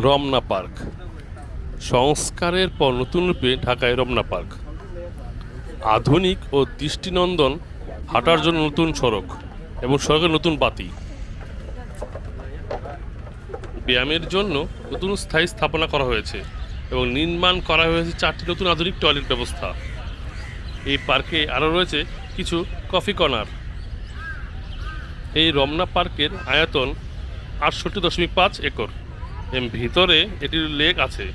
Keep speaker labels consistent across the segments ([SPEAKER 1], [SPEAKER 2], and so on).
[SPEAKER 1] Ramna park সংস্কারের পর নতুন রূপে ঢাকায় রমনা পার্ক। আধুনিক ও দৃষ্টিনন্দন, হাঁটার জন্য নতুন সড়ক এবং সড়কের নতুন বাতি, ব্যায়ামের জন্য নতুন স্থায়ী স্থাপনা করা হয়েছে এবং নির্মাণ করা হয়েছে 4টি নতুন আধুনিক টয়লেট ব্যবস্থা। এই পার্কে আরও রয়েছে কিছু কফি কর্নার। এই রমনা পার্কের আয়তন 68.5 একর এবং ভিতরে এটির লেক আছে,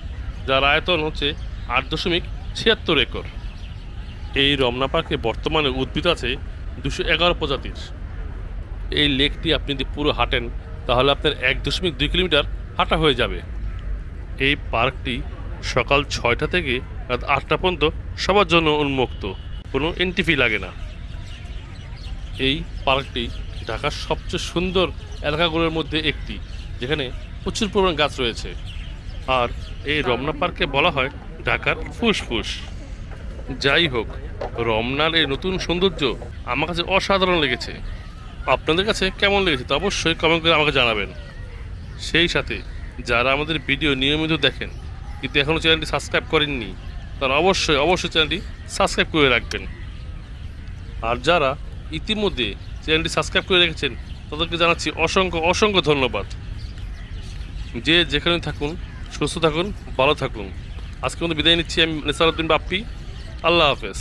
[SPEAKER 1] যার আয়তন হচ্ছে 8.76 একর। এই রমনা পার্কে বর্তমানে উদ্ভিদ আছে 211 প্রজাতির। এই লেকটি আপনি যদি পুরো হাঁটেন তাহলে আপনার 1.2 কিলোমিটার হাঁটা হয়ে যাবে। এই পার্কটি সকাল 6টা থেকে রাত 8টা পর্যন্ত সবার জন্য উন্মুক্ত, কোনো এন্ট্রি ফি লাগে না। এই পার্কটি ঢাকার সবচেয়ে সুন্দর এলাকাগুলোর মধ্যে একটি, যেখানে প্রচুর পরিমাণ গাছ রয়েছে। আর এই রমনা পার্ককে বলা হয় ঢাকার ফুসফুস। যাই হোক, রমনার এই নতুন সৌন্দর্য আমার কাছে অসাধারণ লেগেছে। আপনাদের কাছে কেমন লেগেছে তা অবশ্যই কমেন্ট করে আমাকে জানাবেন। সেই সাথে যারা আমাদের ভিডিও নিয়মিত দেখেন কিন্তু এখনও চ্যানেলটি সাবস্ক্রাইব করেননি, তারা অবশ্যই চ্যানেলটি সাবস্ক্রাইব করে রাখবেন। আর যারা ইতিমধ্যে চ্যানেলটি সাবস্ক্রাইব করে রেখেছেন তাদেরকে জানাচ্ছি অসংখ্য ধন্যবাদ। যে যেখানে থাকুন, সুস্থ থাকুন, ভালো থাকুন। আজকে মতো বিদায় নিচ্ছি আমি নেসার উদ্দিন বাপ্পি। আল্লাহ হাফেজ।